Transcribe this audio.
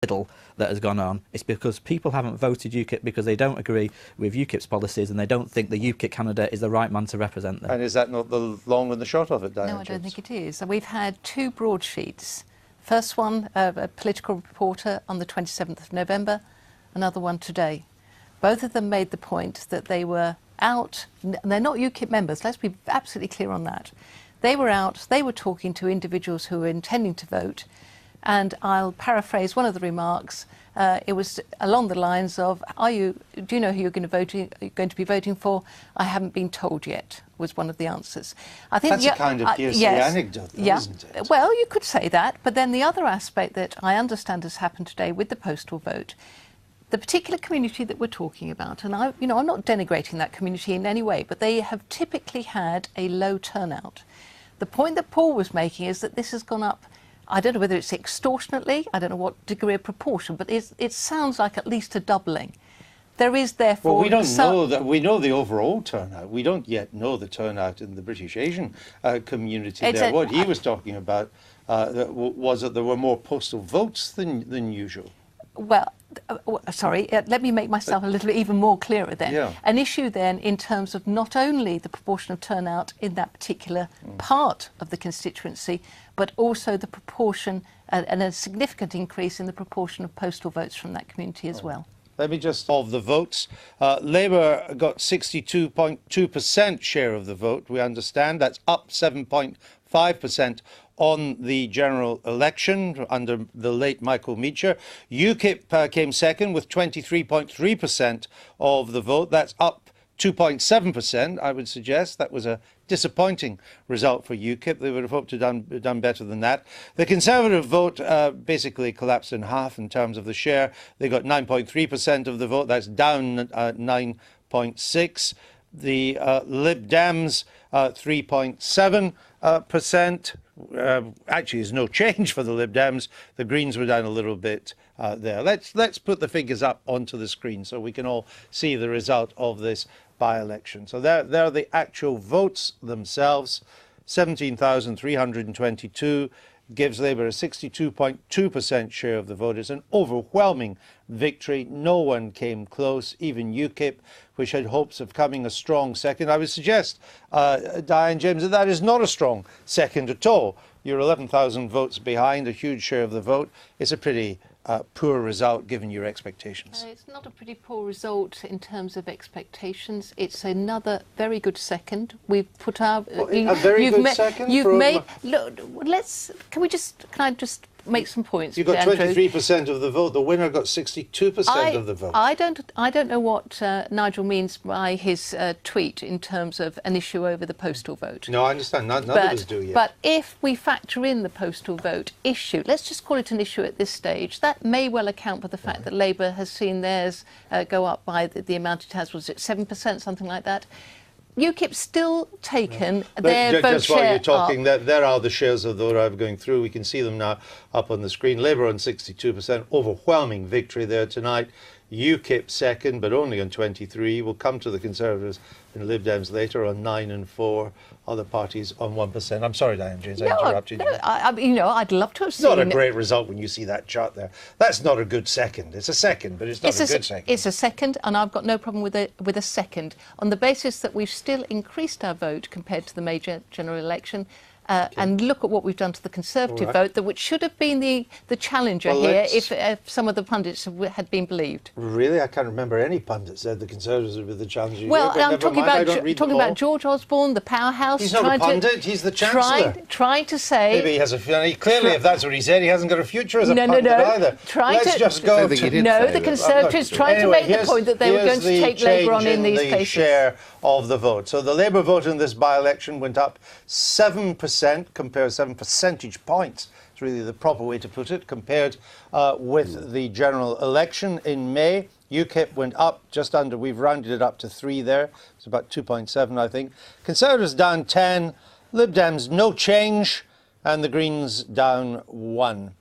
middle that has gone on. It's because people haven't voted UKIP because they don't agree with UKIP's policies and they don't think the UKIP candidate is the right man to represent them. And is that not the long and the short of it, Diane? No, I don't think it is. We've had two broadsheets. First one, a political reporter on the 27th of November, another one today. Both of them made the point that they were out, and they're not UKIP members, let's be absolutely clear on that. They were out, they were talking to individuals who were intending to vote, and I'll paraphrase one of the remarks. It was along the lines of, do you know who you're going to be voting for? I haven't been told yet, was one of the answers. I think that's a kind of hearsay anecdote, though, isn't it? Well, you could say that, but then the other aspect that I understand has happened today with the postal vote, the particular community that we're talking about, and I'm not denigrating that community in any way, but they have typically had a low turnout. The point that Paul was making is that this has gone up. I don't know whether it's extortionately, I don't know what degree of proportion, but it sounds like at least a doubling. There is therefore... Well, we don't know that. We know the overall turnout. We don't yet know the turnout in the British Asian community there. What he was talking about was that there were more postal votes than usual. Well, sorry, let me make myself a little even more clearer then. Yeah. An issue then in terms of not only the proportion of turnout in that particular part of the constituency, but also the proportion and a significant increase in the proportion of postal votes from that community as well. Let me just... Of the votes, Labour got 62.2% share of the vote, we understand. That's up 7.5% on the general election under the late Michael Meacher. UKIP came second with 23.3% of the vote. That's up 2.7%, I would suggest. That was a disappointing result for UKIP. They would have hoped to have done better than that. The Conservative vote basically collapsed in half in terms of the share. They got 9.3% of the vote. That's down 9.6%. The Lib Dems, 3.7%. Actually, there's no change for the Lib Dems. The Greens were down a little bit there. Let's put the figures up onto the screen so we can all see the result of this by-election. So there are the actual votes themselves. 17,322 gives Labour a 62.2% share of the vote. It's an overwhelming victory. No one came close, even UKIP, which had hopes of coming a strong second. I would suggest, Diane James, that is not a strong second at all. You're 11,000 votes behind, a huge share of the vote. It's a pretty poor result given your expectations. It's not a pretty poor result in terms of expectations. It's another very good second. We've put our... a very good second? You've made... Look, can I just make some points? You got 23% of the vote. The winner got 62% of the vote. I don't know what Nigel means by his tweet in terms of an issue over the postal vote. No, I understand. None of us do yet. But if we factor in the postal vote issue, let's just call it an issue at this stage, that may well account for the fact that Labour has seen theirs go up by the amount it has. Was it 7%, something like that? UKIP's still taken their vote just while share you're talking, there are the shares of the vote I'm going through. We can see them now up on the screen. Labour on 62%, overwhelming victory there tonight. UKIP second, but only on 23. We'll come to the Conservatives and Lib Dems later on 9 and 4. Other parties on 1%. I'm sorry, Diane James, I interrupted you. I'd love to have seen... It's not a great result when you see that chart there. That's not a good second. It's a second, but it's not a good second. It's a second, and I've got no problem with a second. On the basis that we've still increased our vote compared to the major general election, and look at what we've done to the Conservative vote, which should have been the challenger here if some of the pundits had been believed. Really? I can't remember any pundit said the Conservatives would be the challenger. Well, I'm talking about George Osborne, the powerhouse. He's not a pundit, he's the Chancellor. Trying to say... Maybe he has a... Clearly, if that's what he said, he hasn't got a future as a pundit either. Let's just go to... No, the Conservatives trying to make the point that they were going to take Labour on in these cases. Share of the vote. So the Labour vote in this by-election went up 7%, compared 7 percentage points. It's really the proper way to put it, compared with the general election in May. UKIP went up just under, we've rounded it up to 3 there. It's about 2.7, I think. Conservatives down 10, Lib Dems no change, and the Greens down 1.